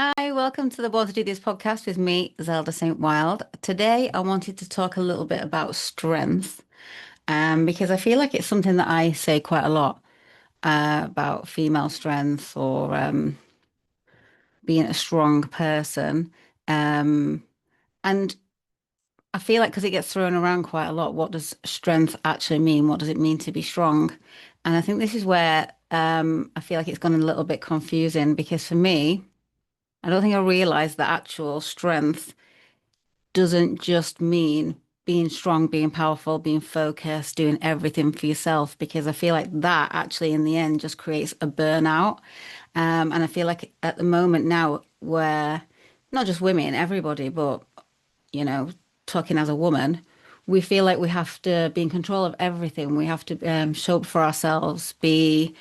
Hi, welcome to the Born to Do This podcast with me, Zelda Saint-Wilde. Today, I wanted to talk a little bit about strength, because I feel like it's something that I say quite a lot about female strength or being a strong person. Um, and I feel like because it gets thrown around quite a lot, what does strength actually mean? What does it mean to be strong? And I think this is where I feel like it's gone a little bit confusing because for me, I don't think I realized that actual strength doesn't just mean being strong, being powerful, being focused, doing everything for yourself, because I feel like that actually in the end just creates a burnout. And I feel like at the moment now, where not just women, everybody, but you know, talking as a woman, we feel like we have to be in control of everything. We have to show up for ourselves, be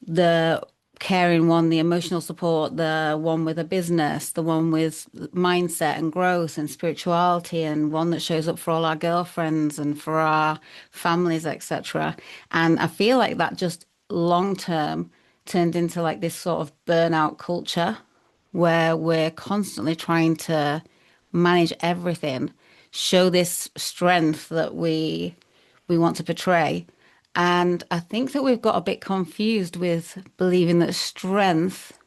the caring one, the emotional support, the one with a business, the one with mindset and growth and spirituality, and one that shows up for all our girlfriends and for our families, etc. And I feel like that just long term turned into like this sort of burnout culture where we're constantly trying to manage everything, show this strength that we want to portray. And I think that we've got a bit confused with believing that strength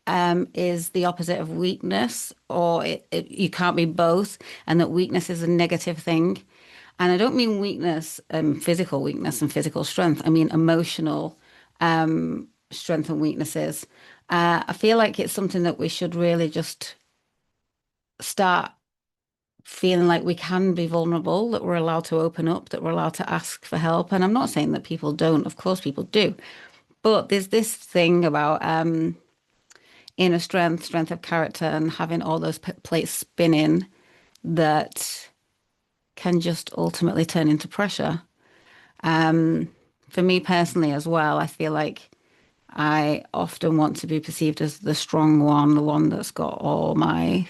is the opposite of weakness, or you can't be both, and that weakness is a negative thing. And I don't mean weakness, physical weakness and physical strength. I mean emotional strength and weaknesses. I feel like it's something that we should really just start feeling like we can be vulnerable, that we're allowed to open up, that we're allowed to ask for help. And I'm not saying that people don't, of course people do. But there's this thing about inner strength, strength of character, and having all those plates spinning that can just ultimately turn into pressure. For me personally as well, I feel like I often want to be perceived as the strong one, the one that's got all my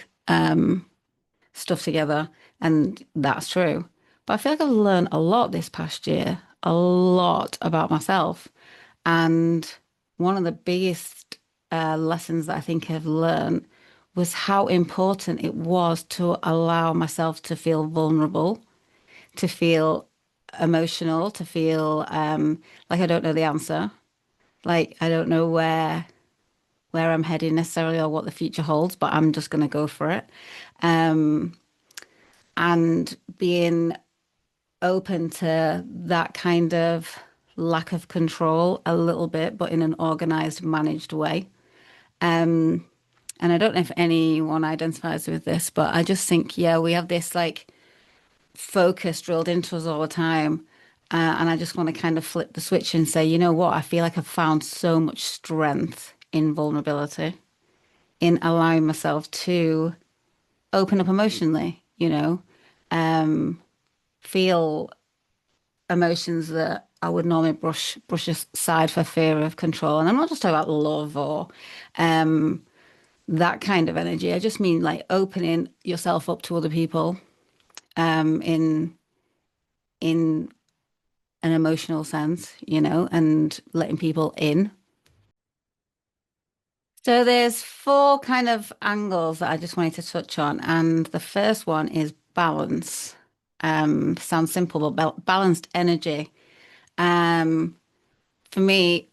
stuff together. And that's true. But I feel like I've learned a lot this past year, a lot about myself. And one of the biggest lessons that I think I've learned was how important it was to allow myself to feel vulnerable, to feel emotional, to feel like I don't know the answer. Like I don't know where I'm heading necessarily or what the future holds, but I'm just going to go for it. Um, and being open to that kind of lack of control a little bit, but in an organized, managed way. Um, and I don't know if anyone identifies with this, but I just think, yeah, we have this like focus drilled into us all the time. And I just want to kind of flip the switch and say, you know what? I feel like I've found so much strength in vulnerability, in allowing myself to open up emotionally, feel emotions that I would normally brush aside for fear of control. And I'm not just talking about love or um, that kind of energy. I just mean like opening yourself up to other people in in an emotional sense, and letting people in. So there's four kind of angles that I just wanted to touch on, and the first one is balance. Sounds simple, but balanced energy. Um, for me,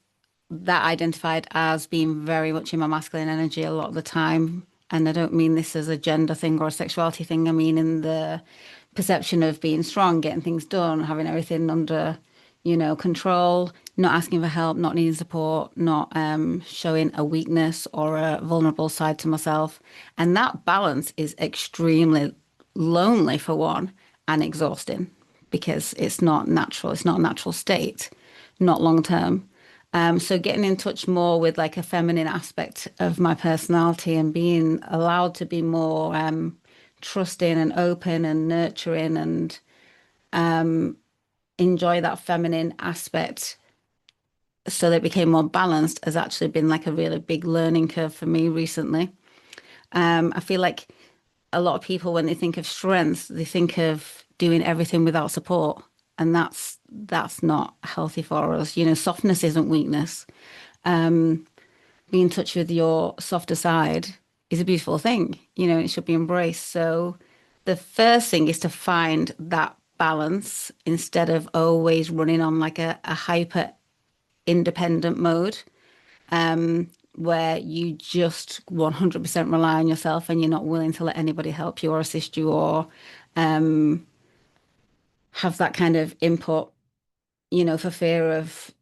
that identified as being very much in my masculine energy a lot of the time. And I don't mean this as a gender thing or a sexuality thing. I mean in the perception of being strong, getting things done, having everything under, control, not asking for help, not needing support, not showing a weakness or a vulnerable side to myself. And that balance is extremely lonely for one and exhausting because it's not natural. It's not a natural state, not long term. So getting in touch more with like a feminine aspect of my personality and being allowed to be more trusting and open and nurturing and enjoy that feminine aspect so that it became more balanced has actually been like a really big learning curve for me recently. I feel like a lot of people, when they think of strength, they think of doing everything without support. And that's not healthy for us. Softness isn't weakness. be in touch with your softer side is a beautiful thing, it should be embraced. So the first thing is to find that balance instead of always running on like a hyper independent mode, where you just 100% rely on yourself and you're not willing to let anybody help you or assist you or have that kind of input, for fear of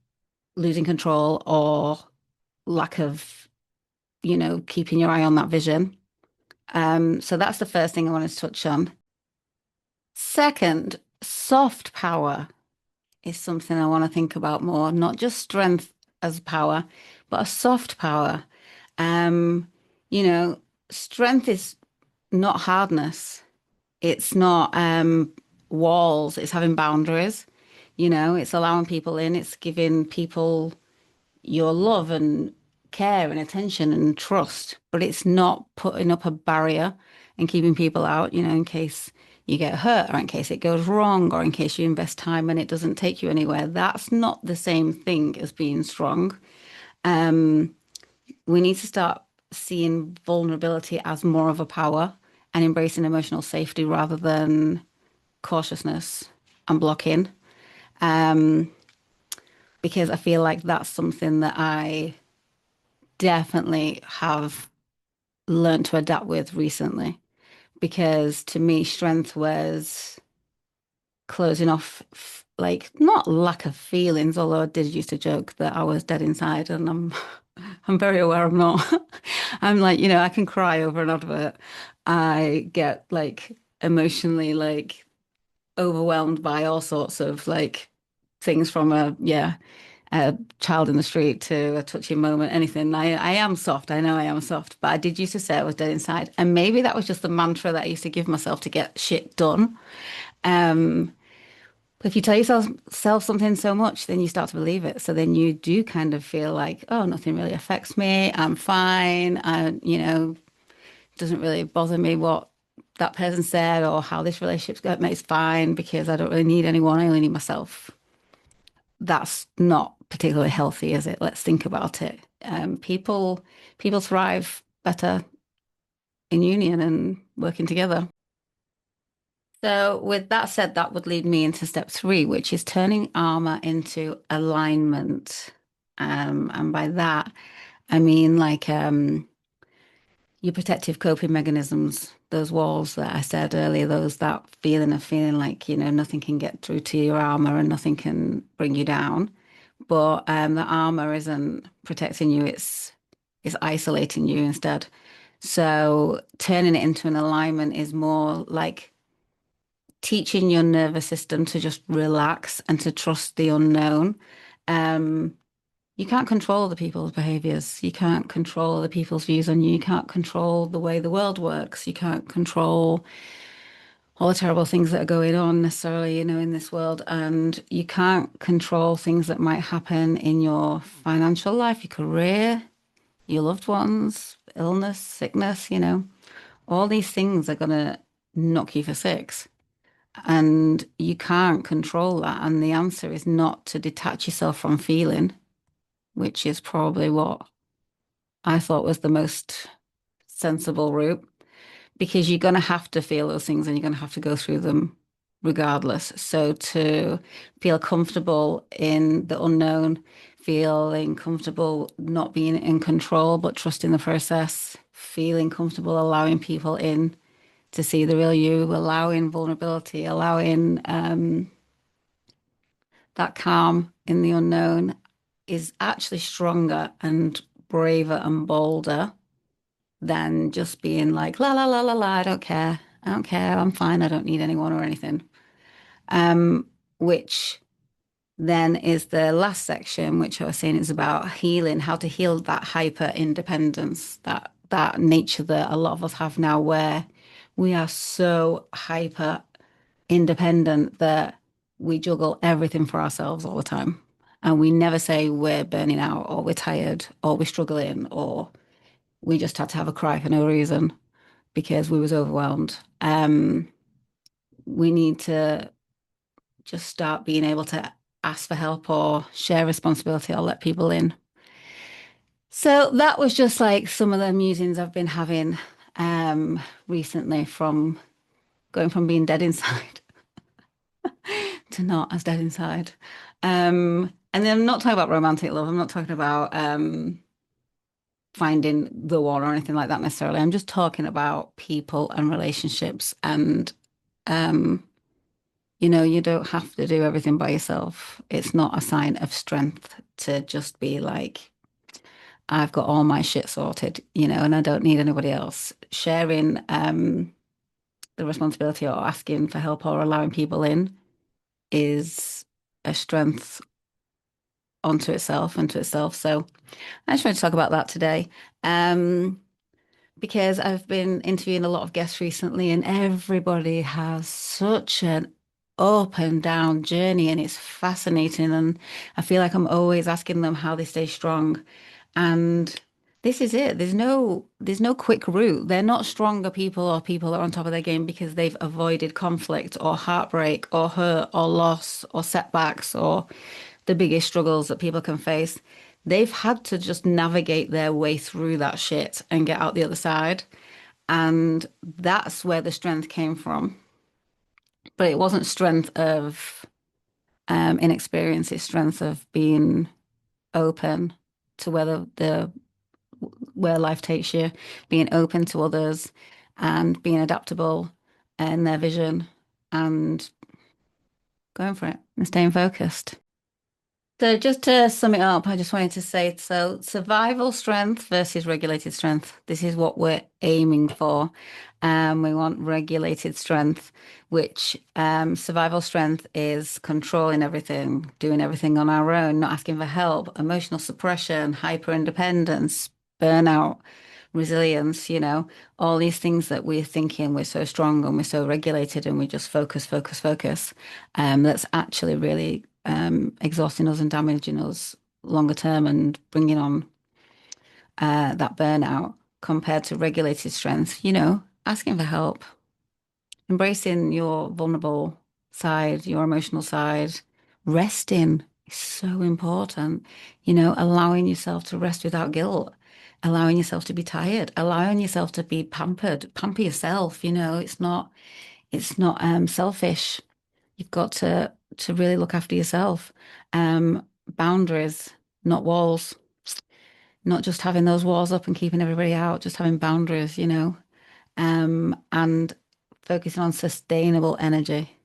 losing control or lack of, keeping your eye on that vision. So that's the first thing I wanted to touch on. Second, soft power is something I want to think about more, not just strength as power, but a soft power. Um, you know, Strength is not hardness. It's not walls. It's having boundaries. It's allowing people in. It's giving people your love and care and attention and trust, but it's not putting up a barrier and keeping people out, in case you get hurt or in case it goes wrong or in case you invest time and it doesn't take you anywhere. That's not the same thing as being strong. We need to start seeing vulnerability as more of a power and embracing emotional safety rather than cautiousness and blocking. Because I feel like that's something that I definitely have learned to adapt with recently. Because to me, strength was closing off, like not lack of feelings, although I did used to joke that I was dead inside, and I'm very aware I'm not. I'm like, I can cry over an advert. I get like emotionally like overwhelmed by all sorts of like things from a child in the street to a touching moment, anything. I am soft. I know I am soft, but I did used to say I was dead inside. And maybe that was just the mantra that I used to give myself to get shit done. But if you tell yourself something so much, then you start to believe it. So then you do kind of feel like, oh, nothing really affects me. I'm fine. Doesn't really bother me what that person said or how this relationship's going. It's fine because I don't really need anyone. I only need myself. That's not particularly healthy, is it? Let's think about it. People thrive better in union and working together. So, with that said, that would lead me into step three, which is turning armor into alignment. And by that, I mean like your protective coping mechanisms, those walls that I said earlier, that feeling of feeling like, nothing can get through to your armor and nothing can bring you down. But the armor isn't protecting you, it's isolating you instead. So turning it into an alignment is more like teaching your nervous system to just relax and to trust the unknown. Um, you can't control other people's behaviors. You can't control other people's views on you. You can't control the way the world works. You can't control all the terrible things that are going on necessarily, in this world. And you can't control things that might happen in your financial life, your career, your loved ones, illness, sickness. All these things are going to knock you for six. And you can't control that. And the answer is not to detach yourself from feeling, which is probably what I thought was the most sensible route, because you're going to have to feel those things and you're going to have to go through them regardless. So to feel comfortable in the unknown, feeling comfortable not being in control, but trusting the process, feeling comfortable allowing people in to see the real you, allowing vulnerability, allowing that calm in the unknown is actually stronger and braver and bolder than just being like, la, la, la, la, la, I don't care. I don't care. I'm fine. I don't need anyone or anything. Which then is the last section, which I was saying is about healing, how to heal that hyper independence, that nature that a lot of us have now, where we are so hyper independent that we juggle everything for ourselves all the time. And we never say we're burning out or we're tired or we're struggling or we just had to have a cry for no reason because we was overwhelmed. We need to just start being able to ask for help or share responsibility or let people in. So that was just like some of the musings I've been having recently from going from being dead inside to not as dead inside. And then I'm not talking about romantic love. I'm not talking about finding the one or anything like that necessarily. I'm just talking about people and relationships and um you don't have to do everything by yourself. It's not a sign of strength to just be like, I've got all my shit sorted, and I don't need anybody else. Sharing the responsibility or asking for help or allowing people in is a strength onto itself and to itself. So I just wanted to talk about that today. Um, because I've been interviewing a lot of guests recently, and everybody has such an up and down journey, and it's fascinating. And I feel like I'm always asking them how they stay strong. And this is it. There's no quick route. They're not stronger people or people that are on top of their game because they've avoided conflict or heartbreak or hurt or loss or setbacks or the biggest struggles that people can face. They've had to just navigate their way through that shit and get out the other side. And that's where the strength came from. But it wasn't strength of inexperience, it's strength of being open to where life takes you, being open to others and being adaptable in their vision and going for it and staying focused. So just to sum it up, I just wanted to say, so survival strength versus regulated strength. This is what we're aiming for. We want regulated strength, which survival strength is controlling everything, doing everything on our own, not asking for help, emotional suppression, hyper independence, burnout, resilience, all these things that we're thinking we're so strong and we're so regulated and we just focus, focus, focus. That's actually really exhausting us and damaging us longer term and bringing on that burnout compared to regulated strength, asking for help, embracing your vulnerable side, your emotional side, resting is so important, allowing yourself to rest without guilt, allowing yourself to be tired, allowing yourself to be pampered, pamper yourself, it's not selfish. You've got to really look after yourself. Boundaries, not walls, not just having those walls up and keeping everybody out, just having boundaries, and focusing on sustainable energy,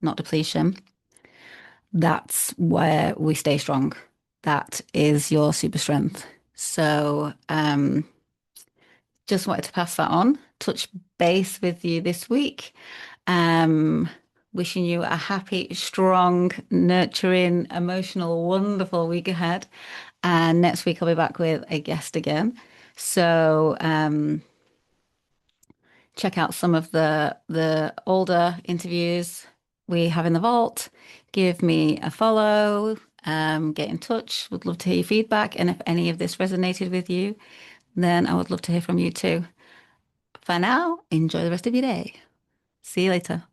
not depletion. That's where we stay strong. That is your super strength. So, just wanted to pass that on, touch base with you this week. Um, Wishing you a happy, strong, nurturing, emotional, wonderful week ahead. And next week I'll be back with a guest again. So check out some of the older interviews we have in the vault. Give me a follow. Get in touch. Would love to hear your feedback. And if any of this resonated with you, then I would love to hear from you too. For now, enjoy the rest of your day. See you later.